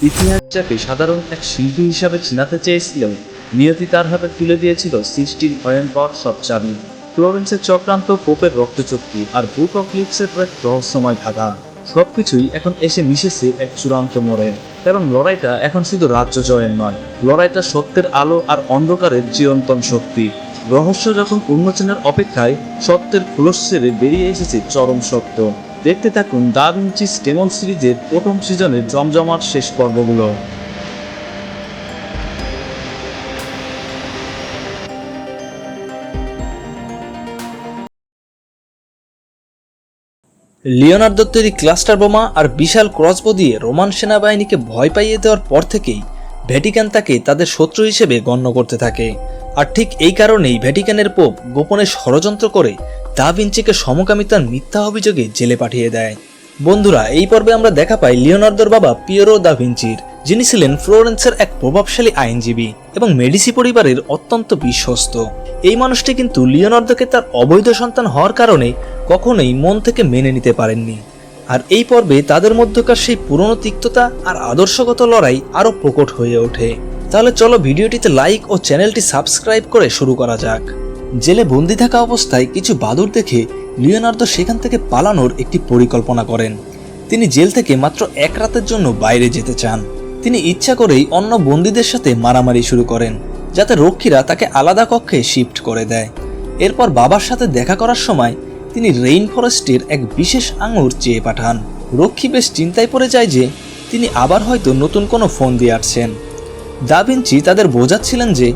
ইতিহাস যাকে সাধারণ এক শিল্পী হিসাবে চিনাতে চেয়েছিলেন, নিয়তি তার হাতে তুলে দিয়েছিল সৃষ্টির ভয়ঙ্কর সব চাবি। ফ্লোরেন্সের চক্রান্ত, পোপের রক্তচুক্তি আর বুক অফ লিভসের এক রহস্যময় ধাঁধা, সবকিছুই এখন এসে মিশেছে এক চূড়ান্ত মোড়ে। কারণ লড়াইটা এখন শুধু রাজ্য জয়ের নয়, লড়াইটা সত্যের আলো আর অন্ধকারের চিরন্তন শক্তি। রহস্য যখন উন্মোচনের অপেক্ষায়, সত্যের খোলস ছেড়ে বেরিয়ে এসেছে চরম সত্য। দেখতে থাকুন দা ভিঞ্চি's ডেমন সিরিজের প্রথম সিজনের জমজমাট শেষ পর্বগুলো। লিওনার্দোর তৈরি ক্লাস্টার বোমা আর বিশাল ক্রসবো দিয়ে রোমান সেনাবাহিনীকে ভয় পাইয়ে দেওয়ার পর থেকেই ভ্যাটিকান তাকে তাদের শত্রু হিসেবে গণ্য করতে থাকে। আর ঠিক এই কারণেই ভ্যাটিকানের পোপ গোপনে ষড়যন্ত্র করে দা ভিঞ্চিকে সমকামিতার মিথ্যা অভিযোগে জেলে পাঠিয়ে দেয়। বন্ধুরা, এই পর্বে আমরা দেখা পাই লিওনার্দোর বাবা পিয়েরো দা ভিঞ্চির, যিনি ছিলেন ফ্লোরেন্সের এক প্রভাবশালী আইনজীবী এবং মেডিসি পরিবারের অত্যন্ত বিশ্বস্ত। এই মানুষটি কিন্তু লিওনার্দোকে তার অবৈধ সন্তান হওয়ার কারণে কখনোই মন থেকে মেনে নিতে পারেননি। আর এই পর্বে তাদের মধ্যকার সেই পুরনো তিক্ততা আর আদর্শগত লড়াই আরো প্রকট হয়ে ওঠে। তাহলে চলো ভিডিওটিতে লাইক ও চ্যানেলটি সাবস্ক্রাইব করে শুরু করা যাক। জেলে বন্দি থাকা অবস্থায় কিছু বাদুড় দেখে লিওনার্দো সেখান থেকে পালানোর একটি পরিকল্পনা করেন। তিনি জেল থেকে মাত্র এক রাতের জন্য বাইরে যেতে চান। তিনি ইচ্ছা করেই অন্য বন্দীদের সাথে মারামারি শুরু করেন, যাতে রক্ষীরা তাকে আলাদা কক্ষে শিফট করে দেয়। এরপর বাবার সাথে দেখা করার সময় তিনি রেইন ফরেস্টের এক বিশেষ আঙুর চেয়ে পাঠান। রক্ষী বেশ চিন্তায় পড়ে যায় যে তিনি আবার হয়তো নতুন কোনো ফোন দিয়ে আসছেন। দা ভিঞ্চি তাদের বোঝাচ্ছিলেন যে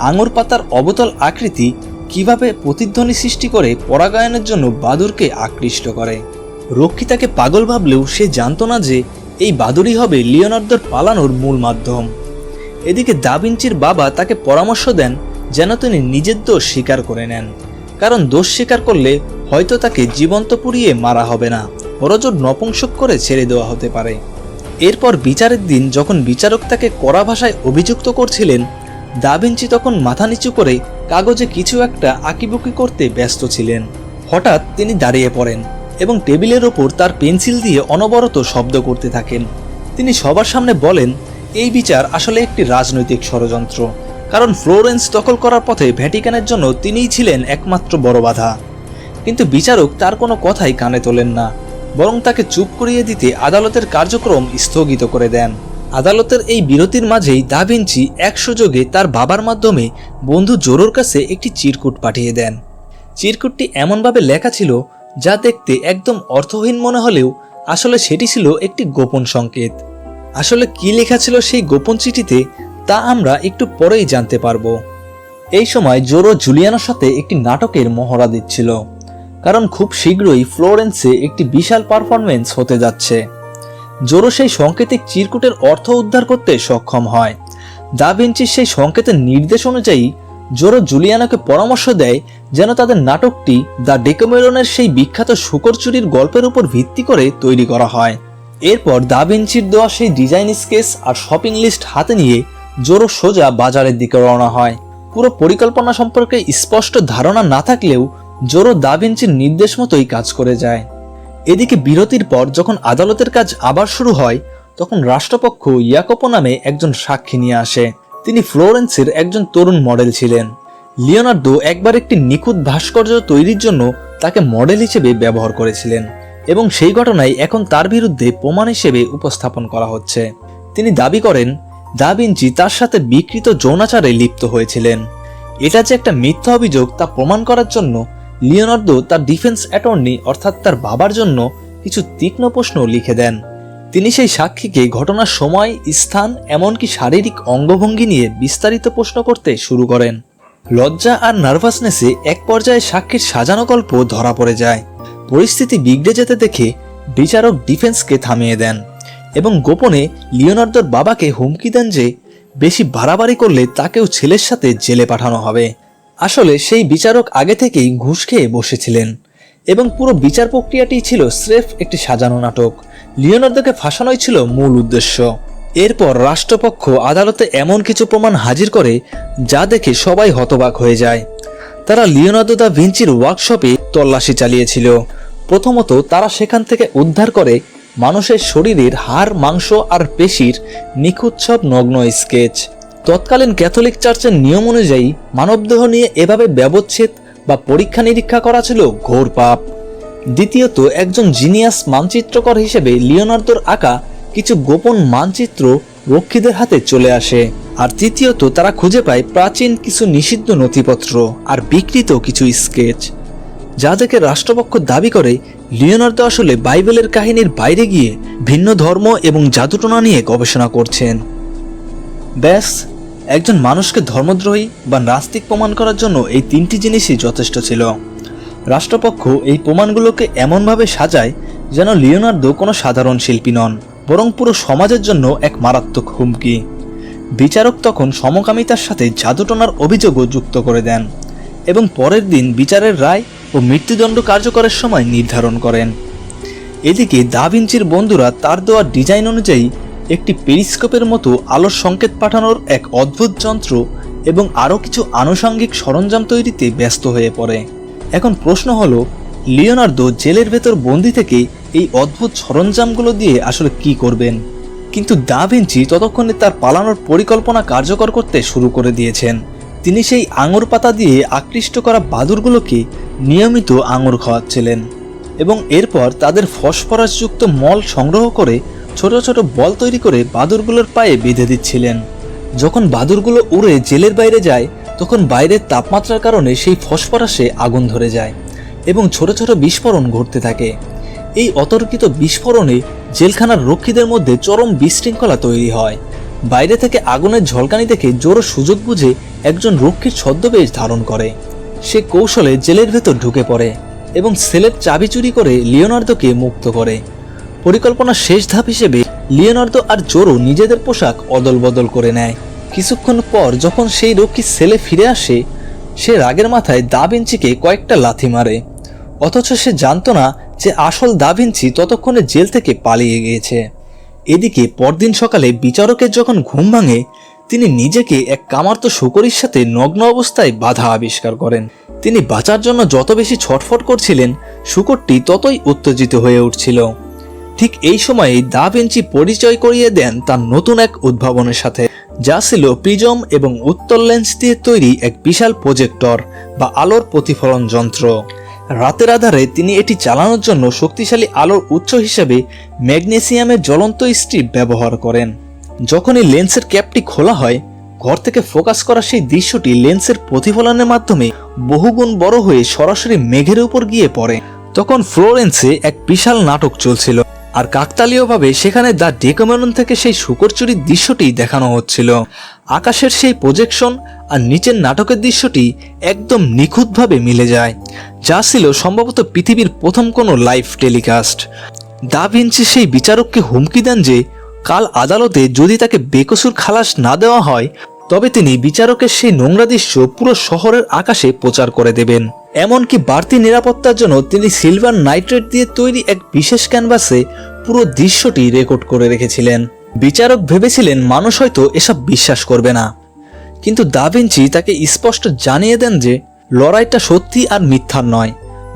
আঙুর পাতার অবতল আকৃতি কিভাবে প্রতিধ্বনি সৃষ্টি করে পরাগায়নের জন্য বাদুড়কে আকৃষ্ট করে। রক্ষী তাকে পাগল ভাবলেও সে জানত না যে এই বাদুড়ই হবে লিওনার্দোর পালানোর মূল মাধ্যম। এদিকে দা ভিঞ্চির বাবা তাকে পরামর্শ দেন যেন তিনি নিজের দোষ স্বীকার করে নেন, কারণ দোষ স্বীকার করলে হয়তো তাকে জীবন্ত পুড়িয়ে মারা হবে না, বরঞ্চ নপুংসক করে ছেড়ে দেওয়া হতে পারে। এরপর বিচারের দিন যখন বিচারক তাকে কড়া ভাষায় অভিযুক্ত করছিলেন, দা ভিঞ্চি তখন মাথা নিচু করে কাগজে কিছু একটা আঁকিবুকি করতে ব্যস্ত ছিলেন। হঠাৎ তিনি দাঁড়িয়ে পড়েন এবং টেবিলের ওপর তার পেন্সিল দিয়ে অনবরত শব্দ করতে থাকেন। তিনি সবার সামনে বলেন, এই বিচার আসলে একটি রাজনৈতিক ষড়যন্ত্র, কারণ ফ্লোরেন্স দখল করার পথে ভ্যাটিকানের জন্য তিনিই ছিলেন একমাত্র বড় বাধা। কিন্তু বিচারক তার কোনো কথাই কানে তোলেন না, বরং তাকে চুপ করিয়ে দিতে আদালতের কার্যক্রম স্থগিত করে দেন। আদালতের এই বিরতির মাঝেই দা ভিঞ্চি এক সুযোগে তার বাবার মাধ্যমে বন্ধু জোরোর কাছে একটি চিরকুট পাঠিয়ে দেন। চিরকুটটি এমনভাবে লেখা ছিল যা দেখতে একদম অর্থহীন মনে হলেও আসলে সেটি ছিল একটি গোপন সংকেত। আসলে কি লেখা ছিল সেই গোপন চিঠিতে তা আমরা একটু পরেই জানতে পারবো। এই সময় জোরো জুলিয়ানোর সাথে একটি নাটকের মহড়া দিচ্ছিল, কারণ খুব শীঘ্রই ফ্লোরেন্সে একটি বিশাল পারফরমেন্স হতে যাচ্ছে। জোরো সেই সংকেতিক চিরকুটের অর্থ উদ্ধার করতে সক্ষম হয়। দা ভিঞ্চির সেই সংকেতের নির্দেশ অনুযায়ী জোরো জুলিয়ানোকে পরামর্শ দেয় যেন তাদের নাটকটি দ্য ডেকামেরনের সেই বিখ্যাত শূকর চুরির গল্পের উপর ভিত্তি করে তৈরি করা হয়। এরপর দা ভিঞ্চির দেওয়া সেই ডিজাইন স্কেচ আর শপিং লিস্ট হাতে নিয়ে জোরো সোজা বাজারের দিকে রওনা হয়। পুরো পরিকল্পনা সম্পর্কে স্পষ্ট ধারণা না থাকলেও জোরো দা ভিঞ্চির নির্দেশ মতোই কাজ করে যায়। এদিকে বিরতির পর যখন আদালতের কাজ আবার শুরু হয়, তখন রাষ্ট্রপক্ষ ইয়াকোপো নামে একজন সাক্ষী নিয়ে আসে। তিনি ফ্লোরেন্সের একজন তরুণ মডেল ছিলেন। লিওনার্দো একবার একটি নিখুঁত ভাস্কর্য তৈরির জন্য তাকে মডেল হিসেবে ব্যবহার করেছিলেন এবং সেই ঘটনায় এখন তার বিরুদ্ধে প্রমাণ হিসেবে উপস্থাপন করা হচ্ছে। তিনি দাবি করেন দা ভিঞ্চি তার সাথে বিকৃত যৌনাচারে লিপ্ত হয়েছিলেন। এটা যে একটা মিথ্যা অভিযোগ তা প্রমাণ করার জন্য লিওনার্দো তার ডিফেন্স অ্যাটর্নি অর্থাৎ তার বাবার জন্য কিছু তীক্ষ্ণ প্রশ্ন লিখে দেন। তিনি সেই সাক্ষীকে ঘটনার সময়, স্থান, এমনকি শারীরিক অঙ্গভঙ্গি নিয়ে বিস্তারিত প্রশ্ন করতে শুরু করেন। লজ্জা আর নার্ভাসনেসে এক পর্যায়ে সাক্ষীর সাজানো গল্প ধরা পড়ে যায়। পরিস্থিতি বিগড়ে যেতে দেখে বিচারক ডিফেন্সকে থামিয়ে দেন এবং গোপনে লিওনার্দোর বাবাকে হুমকি দেন যে বেশি বাড়াবাড়ি করলে তাকেও ছেলের সাথে জেলে পাঠানো হবে। আসলে সেই বিচারক আগে থেকেই ঘুষ খেয়ে বসেছিলেন এবং পুরো বিচার প্রক্রিয়াটি ছিল স্রেফ একটি সাজানো নাটক। লিওনার্দোকে ফাঁসানোই ছিল মূল উদ্দেশ্য। এরপর রাষ্ট্রপক্ষ আদালতে এমন কিছু প্রমাণ হাজির করে যা দেখে সবাই হতবাক হয়ে যায়। তারা লিওনার্দো দা ভিঞ্চির ওয়ার্কশপে তল্লাশি চালিয়েছিল। প্রথমত তারা সেখান থেকে উদ্ধার করে মানুষের শরীরের হাড়, মাংস আর পেশির নিখুঁত সব নগ্ন স্কেচ। তৎকালীন ক্যাথলিক চার্চের নিয়ম অনুযায়ী মানবদেহ নিয়ে এভাবে ব্যবচ্ছেদ বা পরীক্ষা নিরীক্ষা করা ছিল ঘোর পাপ। দ্বিতীয়ত, একজন জিনিয়াস মানচিত্রকর হিসেবে লিওনার্দোর আঁকা কিছু গোপন মানচিত্র রক্ষীদের হাতে চলে আসে। আর তৃতীয়ত, তারা খুঁজে পায় প্রাচীন কিছু নিষিদ্ধ নথিপত্র আর বিকৃত কিছু স্কেচ, যা দেখে রাষ্ট্রপক্ষ দাবি করে লিওনার্দো আসলে বাইবেলের কাহিনীর বাইরে গিয়ে ভিন্ন ধর্ম এবং জাদুটোনা নিয়ে গবেষণা করছেন। ব্যাস, একজন মানুষকে ধর্মদ্রোহী বা নাস্তিক প্রমাণ করার জন্য এই তিনটি জিনিসই যথেষ্ট ছিল। রাষ্ট্রপক্ষ এই প্রমাণগুলোকে এমনভাবে সাজায় যেন লিওনার্দো কোনো সাধারণ শিল্পী নন, বরং পুরো সমাজের জন্য এক মারাত্মক হুমকি। বিচারক তখন সমকামিতার সাথে জাদুটোনার অভিযোগও যুক্ত করে দেন এবং পরের দিন বিচারের রায় ও মৃত্যুদণ্ড কার্যকরের সময় নির্ধারণ করেন। এদিকে দা ভিঞ্চির বন্ধুরা তার দেওয়া ডিজাইন অনুযায়ী একটি পেরিস্কোপের মতো আলোর সংকেত পাঠানোর এক অদ্ভুত যন্ত্র এবং আরও কিছু আনুষঙ্গিক সরঞ্জাম তৈরিতে ব্যস্ত হয়ে পড়ে। এখন প্রশ্ন হলো, লিওনার্দো জেলের ভেতর বন্দি থেকে এই অদ্ভুত সরঞ্জামগুলো দিয়ে আসলে কি করবেন? কিন্তু দা ভিঞ্চি ততক্ষণে তার পালানোর পরিকল্পনা কার্যকর করতে শুরু করে দিয়েছেন। তিনি সেই আঙুর পাতা দিয়ে আকৃষ্ট করা বাদুড়গুলোকে নিয়মিত আঙুর খাওয়াচ্ছিলেন এবং এরপর তাদের ফসফরাসযুক্ত মল সংগ্রহ করে ছোট ছোট বল তৈরি করে বাদুড়গুলোর পায়ে বেঁধে দিচ্ছিলেন। যখন বাদুড়গুলো উড়ে জেলের বাইরে যায়, তখন বাইরের তাপমাত্রার কারণে সেই ফসফরাসে আগুন ধরে যায় এবং ছোট ছোট বিস্ফোরণ ঘটতে থাকে। এই অতর্কিত বিস্ফোরণে জেলখানার রক্ষীদের মধ্যে চরম বিশৃঙ্খলা তৈরি হয়। বাইরে থেকে আগুনের ঝলকানি দেখে জোরো সুযোগ বুঝে একজন রক্ষীর ছদ্মবেশ ধারণ করে। সে কৌশলে জেলের ভেতর ঢুকে পড়ে এবং সেলের চাবি চুরি করে লিওনার্দোকে মুক্ত করে। পরিকল্পনার শেষ ধাপ হিসেবে লিওনার্দো আর জোরো নিজেদের পোশাক অদল বদল করে নেয়। কিছুক্ষণ পর যখন সেই রক্ষী সেলে ফিরে আসে, সে রাগের মাথায় দা ভিঞ্চিকে কয়েকটা লাথি মারে, অথচ সে জানতো না যে আসল দা ভিঞ্চি ততক্ষণে জেল থেকে পালিয়ে গিয়েছে। এদিকে পরদিন সকালে বিচারকের যখন ঘুম ভাঙে, তিনি নিজেকে এক কামার্ত শূকরীর সাথে নগ্ন অবস্থায় বাধা আবিষ্কার করেন। তিনি বাঁচার জন্য যত বেশি ছটফট করছিলেন, শূকরটি ততই উত্তেজিত হয়ে উঠছিল। ঠিক এই সময়েই দা ভিঞ্চি পরিচয় করিয়ে দেন তার নতুন এক উদ্ভাবনের সাথে, যা ছিল প্রিজম এবং উত্তল লেন্স দিয়ে তৈরি এক বিশাল প্রজেক্টর বা আলোর প্রতিফলন যন্ত্র। রাতের আধারে তিনি এটি চালানোর জন্য শক্তিশালী আলোর উৎস হিসেবে ম্যাগনেসিয়ামের জ্বলন্ত স্ট্রিপ ব্যবহার করেন। যখনই লেন্সের ক্যাপটি খোলা হয়, ঘর থেকে ফোকাস করা সেই দৃশ্যটি লেন্সের প্রতিফলনের মাধ্যমে বহুগুণ বড় হয়ে সরাসরি মেঘের উপর গিয়ে পড়ে। তখন ফ্লোরেন্সে এক বিশাল নাটক চলছিল, আর কাকতালীয়ভাবে সেখানে দ্য ডেকামেরন থেকে সেই শূকর চুরির দৃশ্যটি দেখানো হচ্ছিল। আকাশের সেই প্রজেকশন আর নিচের নাটকের দৃশ্যটি একদম নিখুঁতভাবে মিলে যায়, যা ছিল সম্ভবত পৃথিবীর প্রথম কোনো লাইভ টেলিকাস্ট। দা ভিঞ্চি সেই বিচারককে হুমকি দেন যে কাল আদালতে যদি তাকে বেকসুর খালাস না দেওয়া হয়, তবে তিনি বিচারকের সেই নোংরা দৃশ্য পুরো শহরের আকাশে প্রচার করে দেবেন। এমনকি বাড়তি নিরাপত্তার জন্য তিনি সিলভার নাইট্রেট দিয়ে তৈরি এক বিশেষ ক্যানভাসে পুরো দৃশ্যটি রেকর্ড করে রেখেছিলেন। বিচারক ভেবেছিলেন মানুষ হয়তো এসব বিশ্বাস করবে না, কিন্তু দা ভিঞ্চি তাকে স্পষ্ট জানিয়ে দেন যে লড়াইটা সত্যি আর মিথ্যার নয়।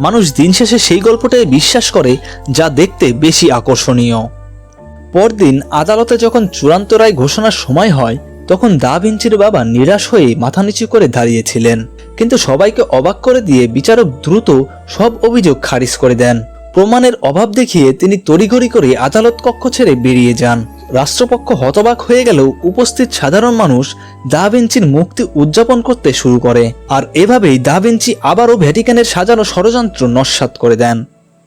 মানুষ দিন শেষে সেই গল্পটাই বিশ্বাস করে যা দেখতে বেশি আকর্ষণীয়। পরদিন আদালতে যখন চূড়ান্ত রায় ঘোষণার সময় হয়, তখন দা ভিঞ্চির বাবা নিরাশ হয়ে মাথা নিচু করে দাঁড়িয়েছিলেন, কিন্তু সবাইকে অবাক করে দিয়ে বিচারক দ্রুত সব অভিযোগ খারিজ করে দেন। প্রমাণের অভাব দেখিয়ে তিনি তড়িঘড়ি করে আদালত কক্ষ ছেড়ে বেরিয়ে যান। রাষ্ট্রপক্ষ হতবাক হয়ে গেলেও উপস্থিত সাধারণ মানুষ দা ভিঞ্চির মুক্তি উদযাপন করতে শুরু করে, আর এভাবেই দা ভিঞ্চি আবারও ভ্যাটিকানের সাজানো ষড়যন্ত্র নস্যাৎ করে দেন।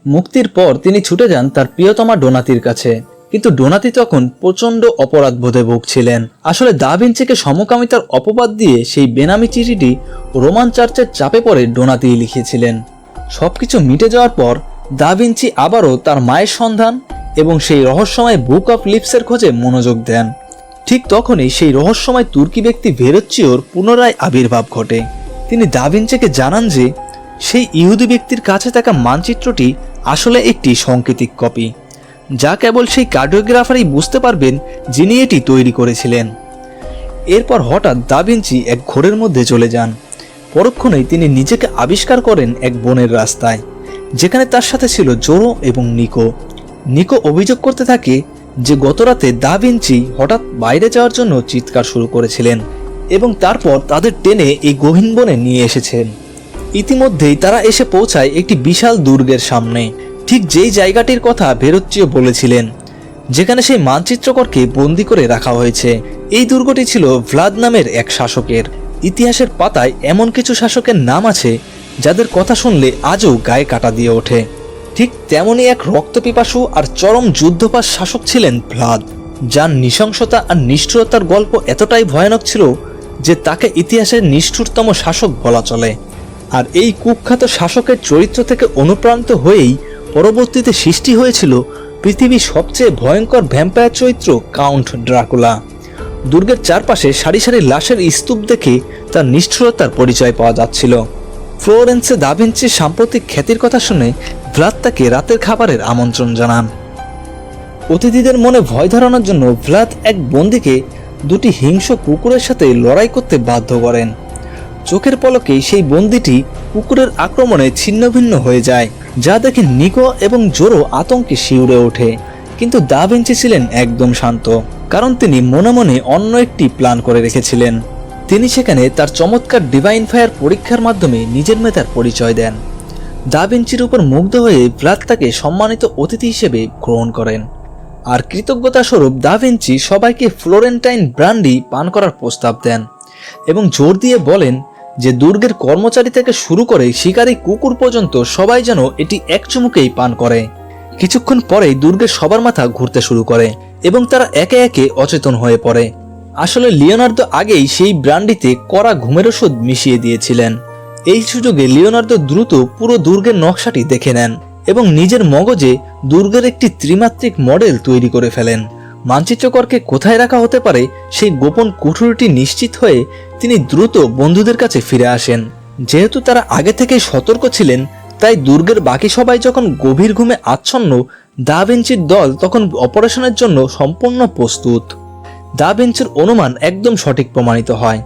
মুক্তির পর তিনি ছুটে যান তার প্রিয়তমা ডোনাতির কাছে, কিন্তু ডোনাতি তখন প্রচন্ড অপরাধ বোধে ভুগছিলেন। আসলে দা ভিঞ্চিকে সমকামিতার অপবাদ দিয়ে সেই বেনামি চিঠিটি রোমান চার্চের চাপে পড়ে ডোনাতি লিখেছিলেন। সবকিছু মিটে যাওয়ার পর দা ভিঞ্চি আবারও তার মায়ের সন্ধান এবং সেই রহস্যময় বুক অফ লিপসের খোঁজে মনোযোগ দেন। ঠিক তখনই সেই রহস্যময় তুর্কি ব্যক্তি ভেরোচ্চিওর পুনরায় আবির্ভাব ঘটে। তিনি দা ভিঞ্চিকে জানান যে সেই ইহুদি ব্যক্তির কাছে থাকা মানচিত্রটি আসলে একটি সাংকেতিক কপি, যা কেবল সেই কার্টোগ্রাফারই বুঝতে পারবেন যিনি এটি তৈরি করেছিলেন। এরপর হঠাৎ দা ভিঞ্চি এক ঘোরের মধ্যে চলে যান। পরক্ষণেই তিনি নিজেকে আবিষ্কার করেন এক বনের রাস্তায়, যেখানে তার সাথে ছিল জোরো এবং নিকো। নিকো অভিযোগ করতে থাকে যে গতরাতে দা ভিঞ্চি হঠাৎ বাইরে যাওয়ার জন্য চিৎকার শুরু করেছিলেন এবং তারপর তাদের টেনে এই গহীন বনে নিয়ে এসেছেন। ইতিমধ্যেই তারা এসে পৌঁছায় একটি বিশাল দুর্গের সামনে, ঠিক যেই জায়গাটির কথা ভেরোচ্চিও বলেছিলেন, যেখানে সেই মানচিত্রকরকে বন্দি করে রাখা হয়েছে। এই দুর্গটি ছিল ভ্লাদ নামের এক শাসকের। ইতিহাসের পাতায় এমন কিছু শাসকের নাম আছে যাদের কথা শুনলে আজও গায়ে কাটা দিয়ে ওঠে। ঠিক তেমনই এক রক্তপিপাসু আর চরম যুদ্ধপাস শাসক ছিলেন ভ্লাদ, যার নৃশংসতা আর নিষ্ঠুরতার গল্প এতটাই ভয়ানক ছিল যে তাকে ইতিহাসের নিষ্ঠুরতম শাসক বলা চলে। আর এই কুখ্যাত শাসকের চরিত্র থেকে অনুপ্রাণিত হয়েই পরবর্তীতে সৃষ্টি হয়েছিল পৃথিবীর সবচেয়ে ভয়ঙ্কর ভ্যাম্পায়ার চরিত্র কাউন্ট ড্রাকুলা। দুর্গের চারপাশে সারি সারি লাশের স্তূপ দেখে তার নিষ্ঠুরতার পরিচয় পাওয়া যাচ্ছিল। ফ্লোরেন্সে দা ভিঞ্চির সাম্প্রতিক খ্যাতির কথা শুনে ভ্লাদ তাকে রাতের খাবারের আমন্ত্রণ জানান। অতিথিদের মনে ভয় ধরানোর জন্য ভ্লাদ এক বন্দীকে দুটি হিংস্র কুকুরের সাথে লড়াই করতে বাধ্য করেন। চোখের পলকেই সেই বন্দীটি কুকুরের আক্রমণে ছিন্নভিন্ন হয়ে যায়, যা দেখে নিকো এবং জোরো আতঙ্কে শিউরে ওঠে। কিন্তু দা ভিঞ্চি ছিলেন একদম শান্ত, কারণ তিনি মনে মনে অন্য একটি প্ল্যান করে রেখেছিলেন। তিনি সেখানে তার চমৎকার ডিভাইন ফায়ার পরীক্ষার মাধ্যমে নিজের মেধার পরিচয় দেন। দা ভিঞ্চির উপর মুগ্ধ হয়ে ভ্লাদ তাকে সম্মানিত অতিথি হিসেবে গ্রহণ করেন, আর কৃতজ্ঞতা স্বরূপ দা ভিঞ্চি সবাইকে ফ্লোরেন্টাইন ব্র্যান্ডি পান করার প্রস্তাব দেন এবং জোর দিয়ে বলেন যে দুর্গের কর্মচারী থেকে শুরু করে শিকারী কুকুর পর্যন্ত সবাই যেন এটি এক চুমুকেই পান করে। কিছুক্ষণ পরেই দুর্গের সবার মাথা ঘুরতে শুরু করে এবং তারা একে একে অচেতন হয়ে পড়ে। আসলে লিওনার্দো আগেই সেই ব্র্যান্ডিতে কড়া ঘুমের ওষুধ মিশিয়ে দিয়েছিলেন। এই সুযোগে লিওনার্দো দ্রুত পুরো দুর্গের নকশাটি দেখে নেন এবং নিজের মগজে দুর্গের একটি ত্রিমাত্রিক মডেল তৈরি করে ফেলেন। মানচিত্রকরকে কোথায় রাখা হতে পারে সেই গোপন কুঠুরিটি নিশ্চিত হয়ে তিনি দ্রুত বন্ধুদের কাছে ফিরে আসেন। যেহেতু তারা আগে থেকেই সতর্ক ছিলেন, তাই দুর্গের বাকি সবাই যখন গভীর ঘুমে আচ্ছন্ন, দা ভিঞ্চির দল তখন অপারেশনের জন্য সম্পূর্ণ প্রস্তুত। দা ভিঞ্চির অনুমান একদম সঠিক প্রমাণিত হয়।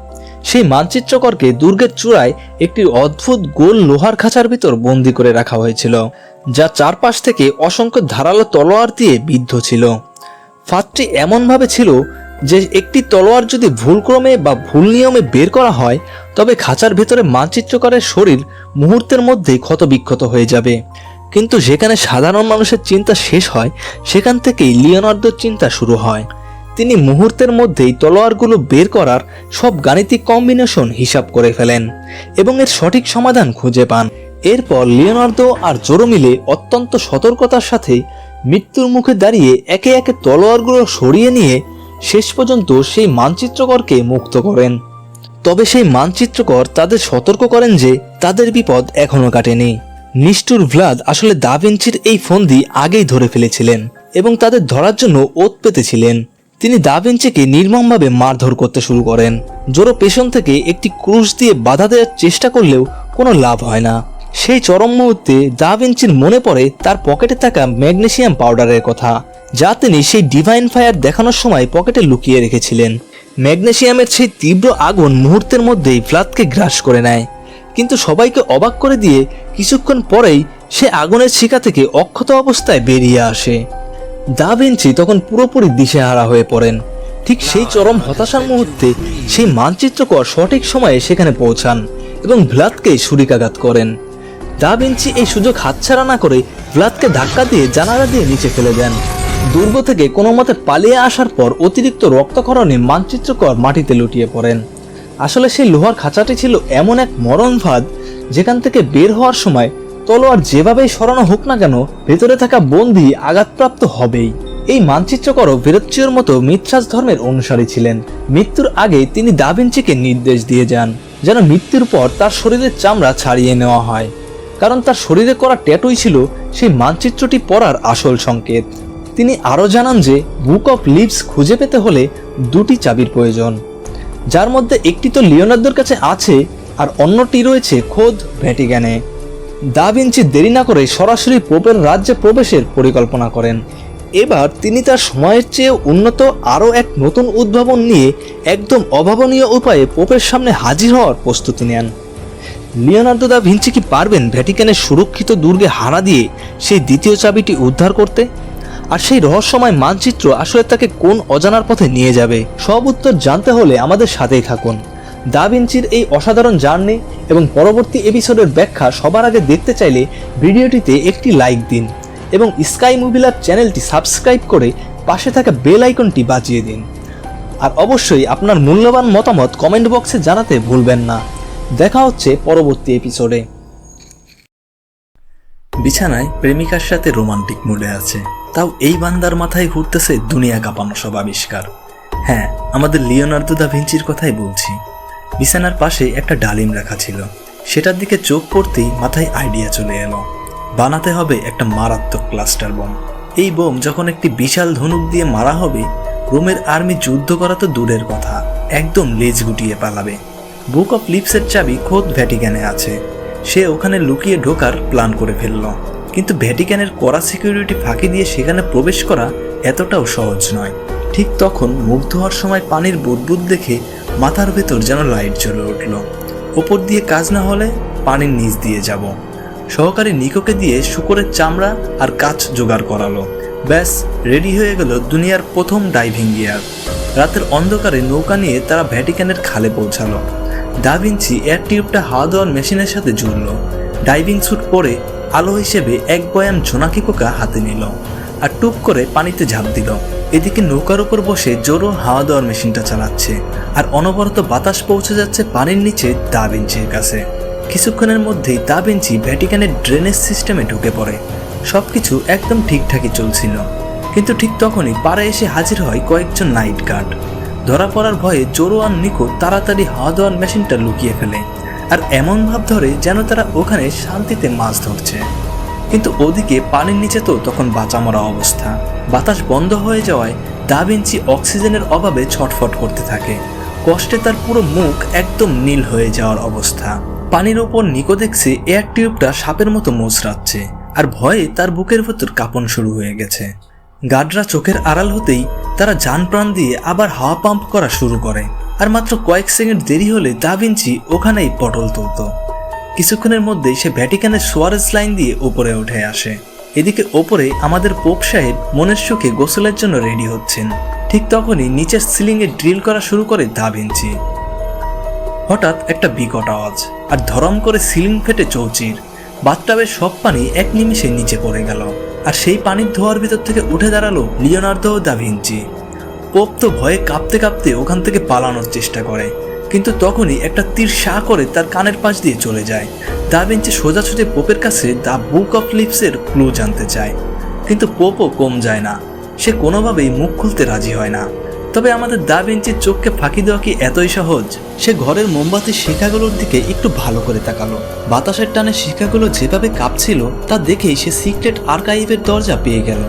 সেই মানচিত্রকরকে দুর্গের চূড়ায় একটি অদ্ভুত গোল লোহার খাঁচার ভিতর বন্দী করে রাখা হয়েছিল, যা চারপাশ থেকে অসংখ্য ধারালো তলোয়ার দিয়ে বিদ্ধ ছিল। ফাঁদটি এমনভাবে ছিল যে একটি তলোয়ার যদি ভুলক্রমে বা ভুল নিয়মে বের করা হয়, তবে খাঁচার ভেতরে মানচিত্রকরের শরীর মুহূর্তের মধ্যেই ক্ষতবিক্ষত হয়ে যাবে। কিন্তু যেখানে সাধারণ মানুষের চিন্তা শেষ হয়, সেখান থেকেই লিওনার্দোর চিন্তা শুরু হয়। তিনি মুহূর্তের মধ্যেই তলোয়ারগুলো বের করার সব গাণিতিক কম্বিনেশন হিসাব করে ফেলেন এবং এর সঠিক সমাধান খুঁজে পান। এরপর লিওনার্দো আর জোরো মিলে অত্যন্ত সতর্কতার সাথে মৃত্যুর মুখে দাঁড়িয়ে একে একে তলোয়ারগুলো সরিয়ে নিয়ে শেষ পর্যন্ত সেই মানচিত্রকরকে মুক্ত করেন। তবে সেই মানচিত্রকর তাদের সতর্ক করেন যে তাদের বিপদ এখনো কাটেনি। নিষ্ঠুর ভ্লাদ আসলে দা ভিঞ্চির এই ফন্দি আগেই ধরে ফেলেছিলেন এবং তাদের ধরার জন্য ওত পেতেছিলেন। তিনি দা ভিঞ্চিকে নির্মমভাবে মারধর করতে শুরু করেন। জোরো পেছন থেকে একটি ক্রুশ দিয়ে বাধা দেওয়ার চেষ্টা করলেও কোনো লাভ হয় না। সেই চরম মুহূর্তে দা ভিঞ্চির মনে পড়ে তার পকেটে থাকা ম্যাগনেসিয়াম পাউডারের কথা, যা তিনি সেই ডিভাইন ফায়ার দেখানোর সময় পকেটে লুকিয়ে রেখেছিলেন। ম্যাগনেসিয়ামের সেই তীব্র আগুন মুহূর্তের মধ্যেই ভ্লাদকে গ্রাস করে নেয়, কিন্তু সবাইকে অবাক করে দিয়ে কিছুক্ষণ পরেই সে আগুনের শিখা থেকে অক্ষত অবস্থায় বেরিয়ে আসে। দা ভিঞ্চি তখন পুরোপুরি দিশেহারা হয়ে পড়েন। ঠিক সেই চরম হতাশার মুহূর্তে সেই মানচিত্রকর সঠিক সময়ে সেখানে পৌঁছান এবং ভ্লাদকে ছুরিকাঘাত করেন। দা ভিঞ্চি এই সুযোগ হাতছাড়া না করে ভ্লাদকে ধাক্কা দিয়ে জানালা দিয়ে নিচে ফেলে দেন। দুর্গ থেকে কোনো মতে পালিয়ে আসার পর অতিরিক্ত রক্তক্ষরণে মানচিত্রকর মাটিতে লুটিয়ে পড়েন। আসলে সেই লোহার খাঁচাটি ছিল এমন এক মরণ ফাঁদ, যেখান থেকে বের হওয়ার সময় তলোয়ার যেভাবেই সরানো হোক না কেন, ভেতরে থাকা বন্দী আঘাতপ্রাপ্ত হবেই। এই মানচিত্রকরও ভেরোচ্চিওর মতো মিথ্যাস ধর্মের অনুসারী ছিলেন। মৃত্যুর আগে তিনি দা ভিঞ্চিকে নির্দেশ দিয়ে যান যেন মৃত্যুর পর তার শরীরের চামড়া ছাড়িয়ে নেওয়া হয়, কারণ তার শরীরে করা ট্যাটুই ছিল সেই মানচিত্রটি পড়ার আসল সংকেত। তিনি আরও জানান যে বুক অফ লিভস খুঁজে পেতে হলে দুটি চাবির প্রয়োজন, যার মধ্যে একটি তো লিওনার্দোর কাছে আছে আর অন্যটি রয়েছে খোদ ভ্যাটিকানে। দা ভিঞ্চি দেরি না করে সরাসরি পোপের রাজ্যে প্রবেশের পরিকল্পনা করেন। এবার তিনি তার সময়ের চেয়ে উন্নত আরও এক নতুন উদ্ভাবন নিয়ে একদম অভাবনীয় উপায়ে পোপের সামনে হাজির হওয়ার প্রস্তুতি নেন। লিওনার্দো দা ভিঞ্চি কি পারবেন ভ্যাটিকানের সুরক্ষিত দুর্গে হানা দিয়ে সেই দ্বিতীয় চাবিটি উদ্ধার করতে? আর সেই রহস্যময় মানচিত্র আসলে তাকে কোন অজানার পথে নিয়ে যাবে, সব উত্তর জানতে হলে আমাদের সাথেই থাকুন। দা ভিঞ্চির এই অসাধারণ জার্নি এবং পরবর্তী এপিসোডের ব্যাখ্যা সবার আগে দেখতে চাইলে ভিডিওটিতে একটি লাইক দিন এবং স্কাই মুভি ল্যাব চ্যানেলটি সাবস্ক্রাইব করে পাশে থাকা বেল আইকনটি বাজিয়ে দিন। আর অবশ্যই আপনার মূল্যবান মতামত কমেন্ট বক্সে জানাতে ভুলবেন না। দেখা হচ্ছে পরবর্তী এপিসোডে। বিছানায় প্রেমিকার সাথে রোমান্টিক মুডে আছে, তাও এই বান্দার মাথায় ঘুরতেছে দুনিয়া কাঁপানো সব আবিষ্কার। হ্যাঁ, আমাদের লিওনার্দো দা ভিঞ্চির কথাই বলছি। বিছানার পাশে একটা ডালিম রাখা ছিল, সেটার দিকে চোখ পড়তেই মাথায় আইডিয়া চলে এলো, বানাতে হবে একটা মারাত্মক ক্লাস্টার বোম। এই বোম যখন একটি বিশাল ধনুক দিয়ে মারা হবে, রোমের আর্মি যুদ্ধ করা তো দূরের কথা, একদম লেজ গুটিয়ে পালাবে। বুক অফ লিপসের চাবি খোদ ভ্যাটিকানে আছে, সে ওখানে লুকিয়ে ঢোকার প্ল্যান করে ফেলল। কিন্তু ভ্যাটিকানের কড়া সিকিউরিটি ফাঁকি দিয়ে সেখানে প্রবেশ করা এতটাও সহজ নয়। ঠিক তখন মুগ্ধ হওয়ার সময় পানির বুদবুদ দেখে মাথার ভেতর যেন লাইট জ্বলে উঠল। ওপর দিয়ে কাজ না হলে পানির নিচ দিয়ে যাব। সহকারী নিকোকে দিয়ে শূকরের চামড়া আর কাঁচ জোগাড় করালো। ব্যাস, রেডি হয়ে গেল দুনিয়ার প্রথম ডাইভিং গিয়ার। রাতের অন্ধকারে নৌকা নিয়ে তারা ভ্যাটিকানের খালে পৌঁছালো। দা ভিঞ্চি এয়ার টিউবটা হাওয়া দেওয়ার মেশিনের সাথে জুড়ল। ডাইভিং স্যুট পরে আলো হিসেবে এক বয়াম জোনাকি পোকা হাতে নিল আর টুপ করে পানিতে ঝাঁপ দিল। এদিকে নৌকার উপর বসে জোরো হাওয়া দেওয়ার মেশিনটা চালাচ্ছে আর অনবরত বাতাস পৌঁছে যাচ্ছে পানির নিচে দা ভিঞ্চির কাছে। কিছুক্ষণের মধ্যেই দা ভিঞ্চি ভ্যাটিকানের ড্রেনেজ সিস্টেমে ঢুকে পড়ে। সবকিছু একদম ঠিকঠাকই চলছিল, কিন্তু ঠিক তখনই পাড়ে এসে হাজির হয় কয়েকজন নাইট গার্ড। ধরা পড়ার ভয়ে জোরো আর নিকো তাড়াতাড়ি হাওয়া দেওয়ার মেশিনটা লুকিয়ে ফেলে আর এমন ভাব ধরে যেন তারা ওখানে শান্তিতে মাছ ধরছে। কিন্তু ওদিকে পানির নিচে তো তখন বাঁচা মরা অবস্থা। বাতাস বন্ধ হয়ে যাওয়ায় দা ভিঞ্চি অক্সিজেনের অভাবে ছটফট করতে থাকে। কষ্টে তার পুরো মুখ একদম নীল হয়ে যাওয়ার অবস্থা। পানির ওপর নিকো দেখছে এয়ার টিউবটা সাপের মতো মোচড়াচ্ছে আর ভয়ে তার বুকের ভেতর কাঁপন শুরু হয়ে গেছে। গার্ডরা চোখের আড়াল হতেই তারা জান প্রাণ দিয়ে আবার হাওয়া পাম্প করা শুরু করে আর মাত্র কয়েক সেকেন্ড দেরি হলে দা ভিঞ্চি ওখানেই পটল তুলত। কিছুক্ষণের মধ্যেই সে ভ্যাটিকানের সোয়ারেজ লাইন দিয়ে ওপরে উঠে আসে। এদিকে ওপরে আমাদের পোপ সাহেব মনের সুখে গোসলের জন্য রেডি হচ্ছেন। ঠিক তখনই নিচের সিলিংয়ে ড্রিল করা শুরু করে দা ভিঞ্চি। হঠাৎ একটা বিকট আওয়াজ আর ধরম করে সিলিং ফেটে চৌচির। বাথটাবের সব পানি এক নিমিষে নিচে পড়ে গেল আর সেই পানির ধোয়ার ভিতর থেকে উঠে দাঁড়ালো লিওনার্দো দা ভিঞ্চি। পোপ তো ভয়ে কাঁপতে কাঁপতে ওখান থেকে পালানোর চেষ্টা করে, কিন্তু তখনই একটা তীর শাঁ করে তার কানের পাশ দিয়ে চলে যায়। দা ভিঞ্চি সোজাসুজি পোপের কাছে দ্য বুক অফ লিপসের ক্লু জানতে চায়, কিন্তু পোপও কম যায় না। সে কোনোভাবেই মুখ খুলতে রাজি হয় না। তবে আমাদের দা ভিঞ্চির চোখকে ফাঁকি দেওয়া কি এতই সহজ? সে ঘরের মোমবাতির শিখাগুলোর দিকে একটু ভালো করে তাকালো। বাতাসের টানে শিখাগুলো যেভাবে কাঁপছিল তা দেখেই সে সিক্রেট আর্কাইভের দরজা পেয়ে গেল।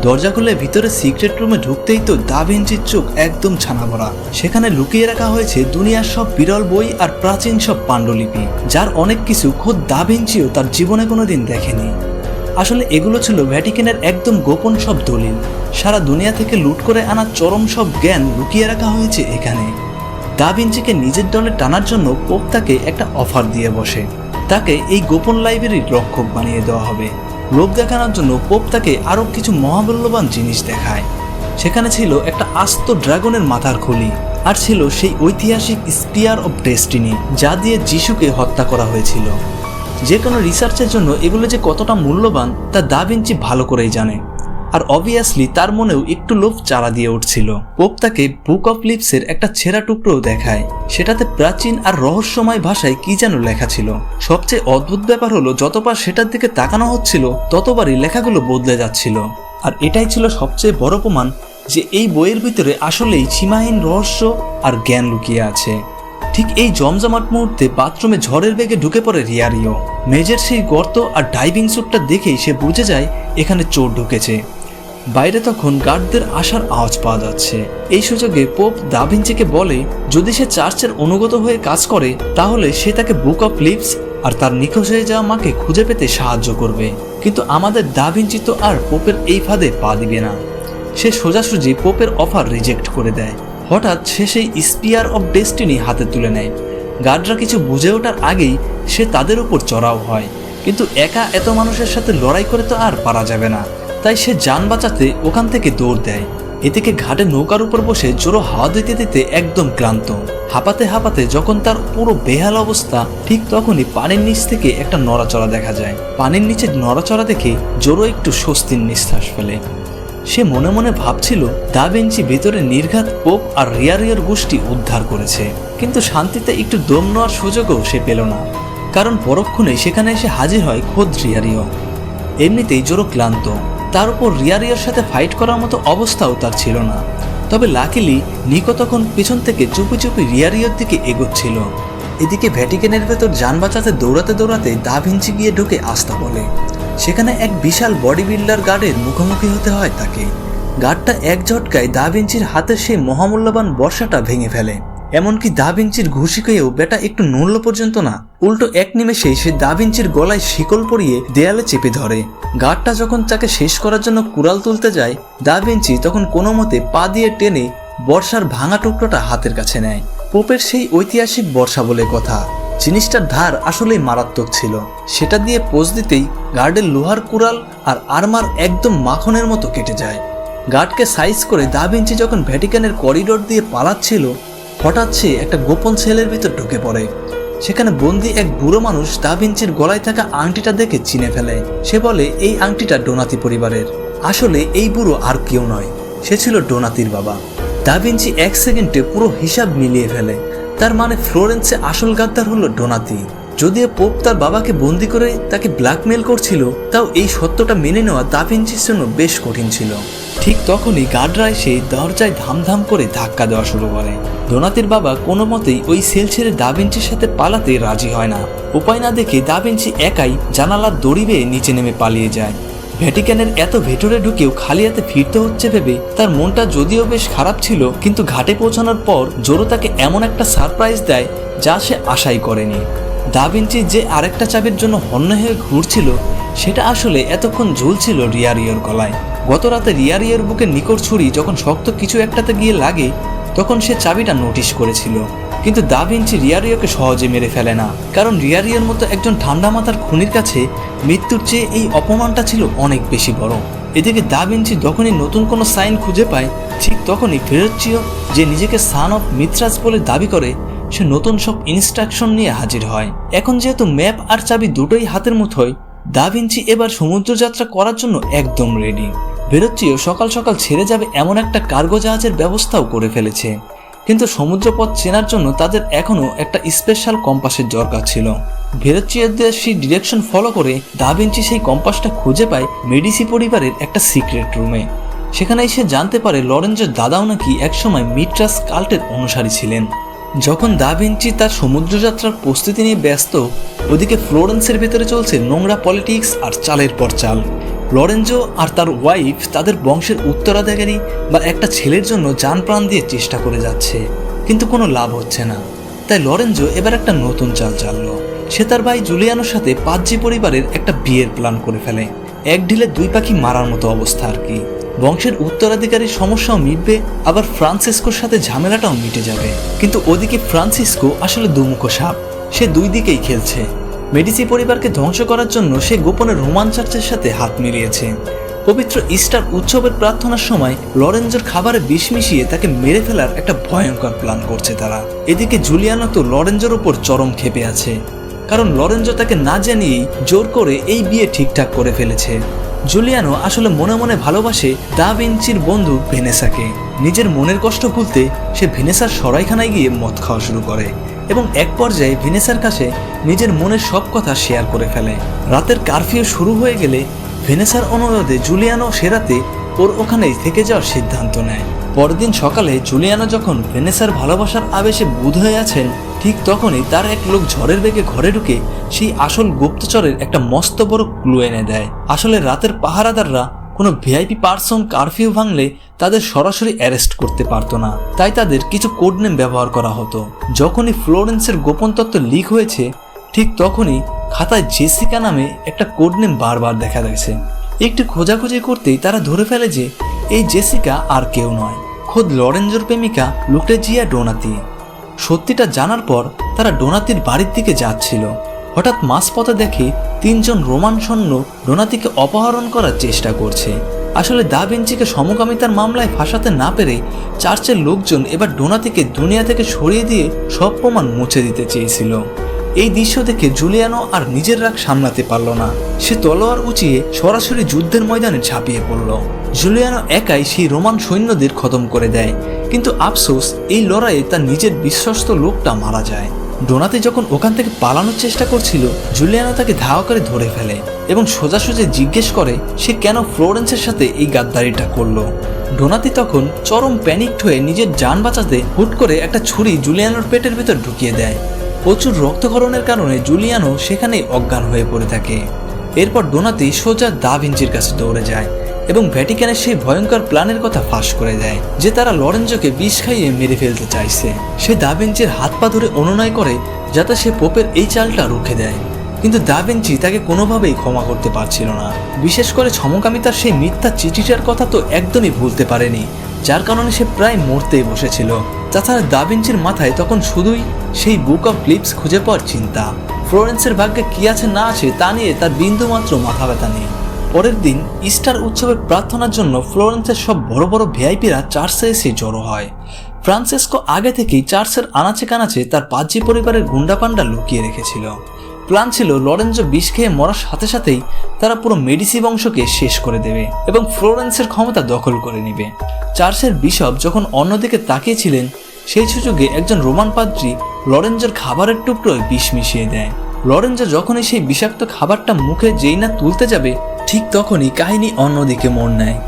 দরজা খুলে ভিতরে সিক্রেট রুমে ঢুকতেই তো দা ভিঞ্চির চোখ একদম ছানা ভরা। সেখানে লুকিয়ে রাখা হয়েছে দুনিয়ার সব বিরল বই আর প্রাচীন সব পাণ্ডুলিপি, যার অনেক কিছু খোদ দা ভিঞ্চিও তার জীবনে কোনোদিন দেখেনি। আসলে এগুলো ছিল ভ্যাটিকানের একদম গোপন সব দলিল। সারা দুনিয়া থেকে লুট করে আনা চরম সব জ্ঞান লুকিয়ে রাখা হয়েছে এখানে। দা ভিঞ্চিকে নিজের দলে টানার জন্য পোপ তাকে একটা অফার দিয়ে বসে। তাকে এই গোপন লাইব্রেরির রক্ষক বানিয়ে দেওয়া হবে। লোভ দেখানোর জন্য পোপ তাকে আরও কিছু মহামূল্যবান জিনিস দেখায়। সেখানে ছিল একটা আস্ত ড্রাগনের মাথার খুলি আর ছিল সেই ঐতিহাসিক স্পিয়ার অফ ডেস্টিনি, যা দিয়ে যিশুকে হত্যা করা হয়েছিল। যে কোনো রিসার্চের জন্য এগুলো যে কতটা মূল্যবান তা দা ভিঞ্চি ভালো করেই জানে, আর অবভিয়াসলি তার মনেও একটু লোভ চারা দিয়ে উঠছিল। পোপ তাকে বুক অফ লিপসের একটা ছেঁড়া টুকরো দেখায়। সেটাতে প্রাচীন আর রহস্যময় ভাষায় কি যেন লেখা ছিল। সবচেয়ে অদ্ভুত ব্যাপার হলো যতবার সেটার দিকে তাকানো হচ্ছিল ততবারই লেখাগুলো বদলে যাচ্ছিল। আর এটাই ছিল সবচেয়ে বড় প্রমাণ যে এই বইয়ের ভিতরে আসলেই সীমাহীন রহস্য আর জ্ঞান লুকিয়ে আছে। ঠিক এই জমজমাট মুহূর্তে বাথরুমে ঝড়ের বেগে ঢুকে পড়ে রিয়ারিও। মেজের সেই গর্ত আর ডাইভিং স্যুটটা দেখেই সে বুঝে যায় এখানে চোর ঢুকেছে। বাইরে তখন গার্ডদের আসার আওয়াজ পাওয়া যাচ্ছে। এই সুযোগে পোপ দা ভিঞ্চিকে বলে যদি সে চার্চের অনুগত হয়ে কাজ করে তাহলে সে তাকে বুক অফ লিপস আর তার নিখোঁজ হয়ে যাওয়া মাকে খুঁজে পেতে সাহায্য করবে। কিন্তু আমাদের দা ভিঞ্চি তো আর পোপের এই ফাঁদে পা দিবে না। সে সোজাসুজি পোপের অফার রিজেক্ট করে দেয়। হঠাৎ সে সেই স্পিয়ার অফ ডেস্টিনি হাতে তুলে নেয়। গার্ডরা কিছু বুঝে ওঠার আগেই সে তাদের উপর চড়াও হয়, কিন্তু একা এত মানুষের সাথে লড়াই করে তো আর পারা যাবে না। তাই সে যান বাঁচাতে ওখান থেকে দৌড় দেয়। এদিকে ঘাটে নৌকার উপর বসে জোরো হাওয়া দিতে দিতে একদম ক্লান্ত, হাঁপাতে হাঁপাতে যখন তার পুরো বেহাল অবস্থা, ঠিক তখনই পানির নিচ থেকে একটা নড়াচড়া দেখা যায়। পানির নিচে নড়াচড়া দেখে জোরো একটু স্বস্তির নিঃশ্বাস ফেলে। সে মনে মনে ভাবছিল দা ভিঞ্চি ভিতরে নির্ঘাত পোপ আর রিয়ারিওর গোষ্ঠী উদ্ধার করেছে, কিন্তু শান্তিতে একটু দম নেওয়ার সুযোগও সে পেল না, কারণ পরক্ষণে সেখানে এসে হাজির হয় খোদ রিয়ারিও। এমনিতেই জোরো ক্লান্ত, তার উপর রিয়ারিওর সাথে ফাইট করার মতো অবস্থাও তার ছিল না। তবে লাকিলি নিকো তখন পেছন থেকে চুপি চুপি রিয়ারিওর দিকে এগোচ্ছিল। এদিকে ভ্যাটিকানের ভেতর যান বাঁচাতে দৌড়াতে দৌড়াতে দা ভিঞ্চি গিয়ে ঢুকে আসতে বলে। সেখানে এক বিশাল বডি বিল্ডার গার্ডের মুখোমুখি হতে হয় তাকে। গার্ডটা এক ঝটকায় দা ভিঞ্চির হাতের সেই মহামূল্যবান বর্ষাটা ভেঙে ফেলে। এমনকি দা ভিঞ্চির ঘুষি খেয়েও বেটা একটু নড়ল পর্যন্ত না, উল্টো এক নিমেষেই সে দা ভিঞ্চির গলায় শিকল পরিয়ে দেয়ালে চেপে ধরে। গার্ডটা যখন তাকে শেষ করার জন্য কুড়াল তুলতে যায়, দা ভিঞ্চি তখন কোনো মতে পা দিয়ে টেনে বর্ষার ভাঙা টুকরোটা হাতের কাছে নেয়। পোপের সেই ঐতিহাসিক বর্ষা বলে কথা, জিনিসটার ধার আসলেই মারাত্মক ছিল। সেটা দিয়ে পোজ দিতেই গার্ডের লোহার কুড়াল আর আর্মার একদম মাখনের মতো কেটে যায়। গার্ডকে সাইজ করে দা ভিঞ্চি যখন ভ্যাটিকানের করিডোর দিয়ে পালাচ্ছিল, হঠাৎ সে একটা গোপন সেলের ভিতর ঢুকে পড়ে। সেখানে বন্দি এক বুড়ো মানুষ দা ভিঞ্চির গলায় থাকা আংটিটা দেখে চিনে ফেলে। সে বলে এই আংটিটা ডোনাতি পরিবারের। আসলে এই বুড়ো আর কেউ নয়, সে ছিল ডোনাতির বাবা। দা ভিঞ্চি এক সেকেন্ডে পুরো হিসাব মিলিয়ে ফেলে। তার মানে ফ্লোরেন্সে আসল গাদ্দার হলো ডোনাতি। যদিও পোপ তার বাবাকে বন্দি করে তাকে ব্ল্যাকমেল করছিল, তাও এই সত্যটা মেনে নেওয়া দা ভিঞ্চির জন্য বেশ কঠিন ছিল। ঠিক তখনই গার্ডরা এসে দরজায় ধামধাম করে ধাক্কা দেওয়া শুরু করে। ডোনাতির বাবা কোনো মতেই ওই সেল ছেড়ে দা ভিঞ্চির সাথে পালাতে রাজি হয় না। উপায় না দেখে দা ভিঞ্চি একাই জানালার দড়ি বেয়ে নিচে নেমে পালিয়ে যায়। ভ্যাটিকানের এত ভেতরে ঢুকেও খালি হাতে ফিরতে হচ্ছে ভেবে তার মনটা যদিও বেশ খারাপ ছিল, কিন্তু ঘাটে পৌঁছানোর পর জোরো তাকে এমন একটা সারপ্রাইজ দেয় যা সে আশাই করেনি। দা ভিঞ্চি যে আরেকটা চাবির জন্য হন্য হয়ে ঘুরছিল, সেটা আসলে এতক্ষণ ঝুলছিল রিয়ারিওর গলায়। গত রাতে রিয়ারিওর বুকে নিকট ছুরি যখন শক্ত কিছু একটাতে গিয়ে লাগে, তখন সে চাবিটা নোটিশ করেছিল। কিন্তু দা ভিঞ্চি রিয়ারিওকে সহজে মেরে ফেলে না, কারণ রিয়ারিওর মতো একজন ঠান্ডা মাথার খুনির কাছে মৃত্যুর চেয়ে এই অপমানটা ছিল অনেক বেশি বড়। এদিকে দা ভিঞ্চি যখনই নতুন কোনো সাইন খুঁজে পায়, ঠিক তখনই ফেরুচ্চিও, যে নিজেকে সান অফ মিথ্রাস বলে দাবি করে, সে নতুন সব ইনস্ট্রাকশন নিয়ে হাজির হয়। এখন যেহেতু ম্যাপ আর চাবি দুটোই হাতের মুঠোয়, দা ভিঞ্চি এবার সমুদ্র যাত্রা করার জন্য একদম রেডি। ফেরুচ্চিও সকাল সকাল ছেড়ে যাবে এমন একটা কার্গো জাহাজের ব্যবস্থাও করে ফেলেছে। কিন্তু সমুদ্রপথ চেনার জন্য তাদের এখনও একটা স্পেশাল কম্পাসের দরকার ছিল। ভেরোচ্চিওদের সেই ডিরেকশন ফলো করে দা ভিঞ্চি সেই কম্পাসটা খুঁজে পায় মেডিসি পরিবারের একটা সিক্রেট রুমে। সেখানেই সে জানতে পারে লরেঞ্জোর দাদাও নাকি একসময় মিট্রাস কাল্টের অনুসারী ছিলেন। যখন দা ভিঞ্চি তার সমুদ্রযাত্রার প্রস্তুতি নিয়ে ব্যস্ত, ওদিকে ফ্লোরেন্সের ভেতরে চলছে নোংরা পলিটিক্স আর চালের পর চাল। লরেঞ্জো আর তার ওয়াইফ তাদের বংশের উত্তরাধিকারী বা একটা ছেলের জন্য জান প্রাণ দিয়ে চেষ্টা করে যাচ্ছে, কিন্তু কোনো লাভ হচ্ছে না। তাই লরেঞ্জো এবার একটা নতুন চাল চাললো। সে তার ভাই জুলিয়ানোর সাথে পাজ্জি পরিবারের একটা বিয়ের প্ল্যান করে ফেলে। এক ঢিলে দুই পাখি মারার মতো অবস্থা আর কি। বংশের উত্তরাধিকারীর সমস্যাও মিটবে, আবার ফ্রান্সিসকোর সাথে ঝামেলাটাও মিটে যাবে। কিন্তু ওদিকে ফ্রান্সিসকো আসলে দুমুখো সাপ, সে দুই দিকেই খেলছে। মেডিসি পরিবারকে ধ্বংস করার জন্য সে গোপনে রোমান চার্চের সাথে হাত মিলিয়েছে। পবিত্র ইস্টার উৎসবের প্রার্থনার সময় লরেঞ্জোর খাবারে বিষ মিশিয়ে তাকে মেরে ফেলার একটা ভয়ঙ্কর প্ল্যান করছে তারা। এদিকে জুলিয়ানো তো লরেঞ্জোর উপর চরম ক্ষেপে আছে, কারণ লরেঞ্জো তাকে না জানিয়েই জোর করে এই বিয়ে ঠিকঠাক করে ফেলেছে। জুলিয়ানো আসলে মনে মনে ভালোবাসে দা ভিঞ্চির বন্ধু ভেনেসাকে। নিজের মনের কষ্ট ভুলতে সে ভেনেসার সরাইখানায় গিয়ে মদ খাওয়া শুরু করে এবং এক পর্যায়ে ভেনেসার কাছে নিজের মনের সব কথা শেয়ার করে ফেলে। রাতের কারফিউ শুরু হয়ে গেলে ভেনেসার অনুরোধে জুলিয়ানো সে রাতে ওর ওখানেই থেকে যাওয়ার সিদ্ধান্ত নেয়। পরদিন সকালে জুলিয়ানো যখন ভেনেসার ভালোবাসার আবেশে বুঁদ হয়ে আছেন, ঠিক তখনই তার এক লোক ঝড়ের বেগে ঘরে ঢুকে সেই আসল গুপ্তচরের একটা মস্ত বড় ক্লু এনে দেয়। আসলে রাতের পাহারাদাররা কোনো ভিআইপি পার্সন কারফিউ ভাঙলে তাদের সরাসরি অ্যারেস্ট করতে পারতো না, তাই তাদের কিছু কোড নেম ব্যবহার করা হতো। যখনই ফ্লোরেন্সের গোপন তথ্য লিক হয়েছে, ঠিক তখনই খাতায় জেসিকা নামে একটা কোড নেম বারবার দেখা গেছে। একটু খোঁজাখুঁজি করতেই তারা ধরে ফেলে যে এই জেসিকা আর কেউ নয়, খোদ লরেঞ্জোর প্রেমিকা লুটেজিয়া ডোনাতি। সত্যিটা জানার পর তারা ডোনাতির বাড়ির দিকে যাচ্ছিল। হঠাৎ মাঝপথে দেখে তিনজন রোমান সৈন্য ডোনাতিকে অপহরণ করার চেষ্টা করছে। আসলে দা ভিঞ্চিকে সমকামিতার মামলায় ফাঁসাতে না পেরে চার্চের লোকজন এবার ডোনাতিকে দুনিয়া থেকে সরিয়ে দিয়ে সব প্রমাণ মুছে দিতে চেয়েছিল। এই দৃশ্য দেখে জুলিয়ানো আর নিজের রাগ সামলাতে পারল না। সে তলোয়ার উঁচিয়ে সরাসরি যুদ্ধের ময়দানে ঝাঁপিয়ে পড়ল। জুলিয়ানো একাই সেই রোমান সৈন্যদের খতম করে দেয়, কিন্তু আফসোস এই লড়াইয়ে তার নিজের বিশ্বস্ত লোকটা মারা যায়। ডোনাতি যখন ওখান থেকে পালানোর চেষ্টা করছিল, জুলিয়ানো তাকে ধাওয়া করে ধরে ফেলে এবং সোজাসুজি জিজ্ঞেস করে সে কেন ফ্লোরেন্সের সাথে এই গাদ্দারিটা করলো। ডোনাতি তখন চরম প্যানিকড হয়ে নিজের জান বাঁচাতে হুট করে একটা ছুরি জুলিয়ানোর পেটের ভিতর ঢুকিয়ে দেয়। প্রচুর রক্তক্ষরণের কারণে জুলিয়ানো সেখানেই অজ্ঞান হয়ে পড়ে থাকে। এরপর ডোনাতি সোজা দা ভিঞ্চির কাছে দৌড়ে যায় এবং ভ্যাটিকানের সেই ভয়ঙ্কর প্ল্যানের কথা ফাঁস করে দেয় যে তারা লরেঞ্জোকে বিষ খাইয়ে মেরে ফেলতে চাইছে। সে দা ভিঞ্চির হাত পা ধরে অনুনয় করে যাতে সে পোপের এই চালটা রুখে দেয়, কিন্তু দা ভিঞ্চি তাকে কোনোভাবেই ক্ষমা করতে পারছিল না। বিশেষ করে সমকামিতার সেই মিথ্যা চিঠিটার কথা তো একদমই ভুলতে পারেনি, যার কারণে সে প্রায় মরতেই বসেছিল। তাছাড়া দা ভিঞ্চির মাথায় তখন শুধুই সেই বুক অফ ক্লিপস খুঁজে পাওয়ার চিন্তা। ফ্লোরেন্সের ভাগ্যে কি আছে না আছে তা নিয়ে তার বিন্দুমাত্র মাথা ব্যথা নেই। পরের দিন ইস্টার উৎসবের প্রার্থনার জন্য ফ্লোরেন্সের সব বড় বড় ভিআইপিরা চার্চে এসে জড়ো হয়। ফ্রান্সিসকো আগে থেকেই চার্চের আনাচে কানাচে তার পাদ্রী পরিবারের গুন্ডা পান্ডা লুকিয়ে রেখেছিল। প্ল্যান ছিল লরেঞ্জো বিষ খেয়ে মরার সাথে সাথেই তারা পুরো মেডিসি বংশকে শেষ করে দেবে এবং ফ্লোরেন্সের ক্ষমতা দখল করে নেবে। চার্চের বিশপ যখন অন্যদিকে তাকিয়েছিলেন, সেই সুযোগে একজন রোমান পাদ্রী লরেঞ্জোর খাবারের টুকরোয় বিষ মিশিয়ে দেয়। লরেঞ্জো যখনই সেই বিষাক্ত খাবারটা মুখে যেই না তুলতে যাবে, ঠিক তখনই কাহিনী অন্যদিকে মোড় নেয়।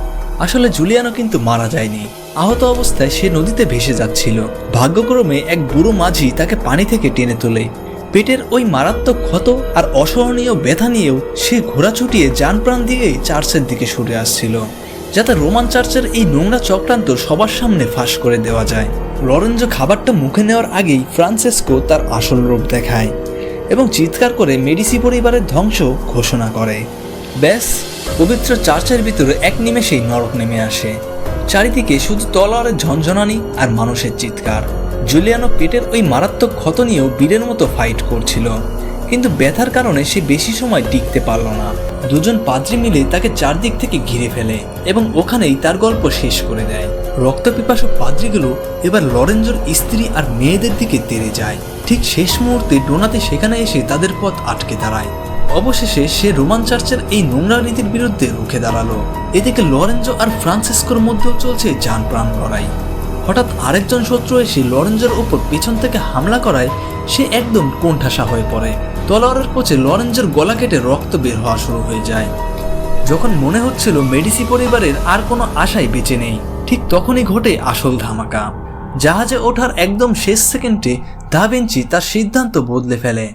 আসলে জুলিয়ানো কিন্তু মারা যায়নি। আহত অবস্থায় সে নদীতে ভেসে যাচ্ছিল। ভাগ্যক্রমে এক বুড়ো মাঝি তাকে পানি থেকে টেনে তোলে। পেটের ওই মারাত্মক ক্ষত আর অসহনীয় ব্যথা নিয়েও সে ঘোড়া ছুটিয়ে যান প্রাণ দিয়ে চার্চের দিকে সরে আসছিল, যাতে রোমান চার্চের এই নোংরা চক্রান্ত সবার সামনে ফাঁস করে দেওয়া যায়। লরেঞ্জো খাবারটা মুখে নেওয়ার আগেই ফ্রান্সিসকো তার আসল রূপ দেখায় এবং চিৎকার করে মেডিসি পরিবারের ধ্বংস ঘোষণা করে। ব্যাস, পবিত্র চার্চের ভিতরে এক নিমেষেই নরক নেমে আসে। চারিদিকে শুধু তলোয়ারের ঝনঝনানি আর মানুষের চিৎকার। জুলিয়ানো পেটের ওই মারাত্মক ক্ষত নিয়েও বীরের মতো ফাইট করছিল, কিন্তু ব্যথার কারণে সে বেশি সময় টিকতে পারল না। দুজন পাদ্রী মিলে তাকে চারদিক থেকে ঘিরে ফেলে এবং ওখানেই তার গল্প শেষ করে দেয়। রক্তপিপাসু পাদ্রীগুলো এবার লরেঞ্জোর স্ত্রী আর মেয়েদের দিকে তেড়ে যায়। ঠিক শেষ মুহূর্তে ডোনাতি সেখানে এসে তাদের পথ আটকে দাঁড়ায়। অবশেষে সে রোমান চার্চের এই নোংরা নীতির বিরুদ্ধে রুখে দাঁড়ালো। এদিকে লরেঞ্জো আর ফ্রান্সিসকোর মধ্যেও চলছে জান প্রাণ লড়াই। হঠাৎ আরেকজন শত্রু এসে লরেঞ্জোর ওপর পেছন থেকে হামলা করায় সে একদম কোণঠাসা হয়ে পড়ে। তলোয়ারের কোচে লরেঞ্জোর গলা কেটে রক্ত বের হওয়া শুরু হয়ে যায়। যখন মনে হচ্ছিল মেডিসি পরিবারের আর কোনো আশাই বেঁচে নেই, ঠিক তখনই ঘটে আসল ধামাকা। জাহাজে ওঠার একদম শেষ সেকেন্ডে দা ভিঞ্চি তার সিদ্ধান্ত বদলে ফেলে।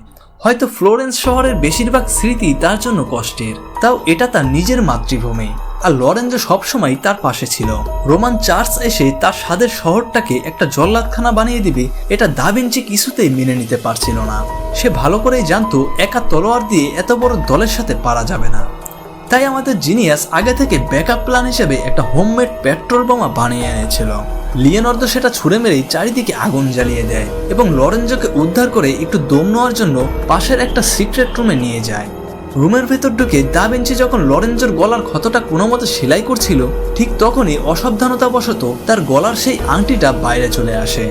হয়তো ফ্লোরেন্স শহরের বেশিরভাগ স্মৃতি তার জন্য কষ্টের, তাও এটা তার নিজের মাতৃভূমি, আর লরেঞ্জো সবসময় তার পাশে ছিল। রোমান চার্চ এসে তার স্বাদের শহরটাকে একটা জল্লাদখানা বানিয়ে দিবে, এটা দা ভিঞ্চি কিছুতেই মেনে নিতে পারছিল না। সে ভালো করেই জানতো একা তলোয়ার দিয়ে এত বড় দলের সাথে পারা যাবে না। তাই আমাদের জিনিয়াস আগে থেকে ব্যাকআপ প্ল্যান হিসেবে একটা হোমমেড পেট্রোল বোমা বানিয়ে এনেছিল। লিওনার্দো সেটা ছুঁড়ে মেরেই চারিদিকে আগুন জ্বালিয়ে দেয় এবং লরেঞ্জোকে উদ্ধার করে একটু দম নেওয়ার জন্য পাশের একটা সিক্রেট রুমে নিয়ে যায়। রুমের ভেতর ঢুকে দা ভিঞ্চি যখন লরেঞ্জোর গলার ক্ষতটা কোনো মতো সেলাই করছিল, ঠিক তখনই অসাবধানতাবশত তার গলার সেই আংটিটা বাইরে চলে আসে।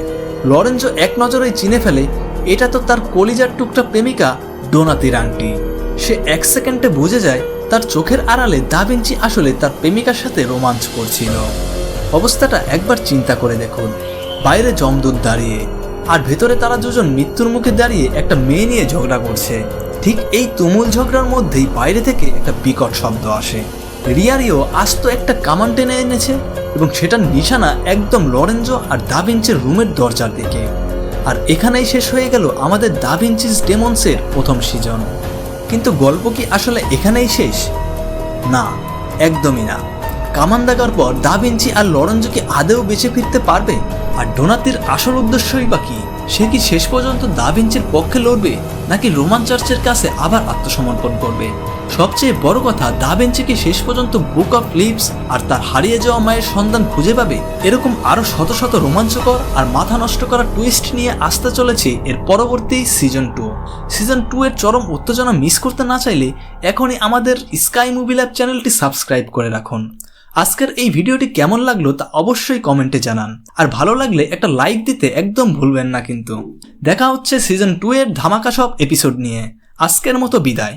লরেঞ্জো এক নজরেই চিনে ফেলে এটা তো তার কলিজার টুকরা প্রেমিকা ডোনাতির আংটি। সে এক সেকেন্ডে বুঝে যায় তার চোখের আড়ালে দা ভিঞ্চি আসলে তার প্রেমিকার সাথে রোমাঞ্চ করছিল। অবস্থাটা একবার চিন্তা করে দেখুন, বাইরে জমদূত দাঁড়িয়ে আর ভেতরে তারা দুজন মৃত্যুর মুখে দাঁড়িয়ে একটা মেয়ে নিয়ে ঝগড়া করছে। ঠিক এই তুমুল ঝগড়ার মধ্যেই বাইরে থেকে একটা বিকট শব্দ আসে। রিয়ারিও আস্ত একটা কামান টেনে এনেছে এবং সেটার নিশানা একদম লরেঞ্জো আর দা ভিঞ্চির রুমের দরজার দিকে। আর এখানেই শেষ হয়ে গেল আমাদের দা ভিঞ্চিস ডেমন্সের প্রথম সিজন। কিন্তু গল্প কি আসলে এখানেই শেষ? না, একদমই না। কামান দাগার পর দা ভিঞ্চি আর লরেঞ্জো কি আদেও বেঁচে ফিরতে পারবে? আর ডোনাতির আসল উদ্দেশ্যই বা কি? সে কি শেষ পর্যন্ত দা ভিঞ্চির পক্ষে লড়বে নাকি রোমান চার্চের কাছে আবার আত্মসমর্পণ করবে? সবচেয়ে বড় কথা, দা ভিঞ্চি কি শেষ পর্যন্ত বুক অফ লিভস আর তার হারিয়ে যাওয়া মায়ের সন্ধান খুঁজে পাবে? এরকম আরো শত শত রোমাঞ্চকর আর মাথা নষ্ট করা টুইস্ট নিয়ে আসতে চলেছে এর পরবর্তী সিজন 2। সিজন 2 এর চরম উত্তেজনা মিস করতে না চাইলে এখনই আমাদের স্কাই মুভি ল্যাব চ্যানেলটি সাবস্ক্রাইব করে রাখুন। আজকের এই ভিডিওটি কেমন লাগলো তা অবশ্যই কমেন্টে জানান, আর ভালো লাগলে একটা লাইক দিতে একদম ভুলবেন না কিন্তু। দেখা হচ্ছে সিজন 2 এর ধামাকা সব এপিসোড নিয়ে। আজকের মতো বিদায়।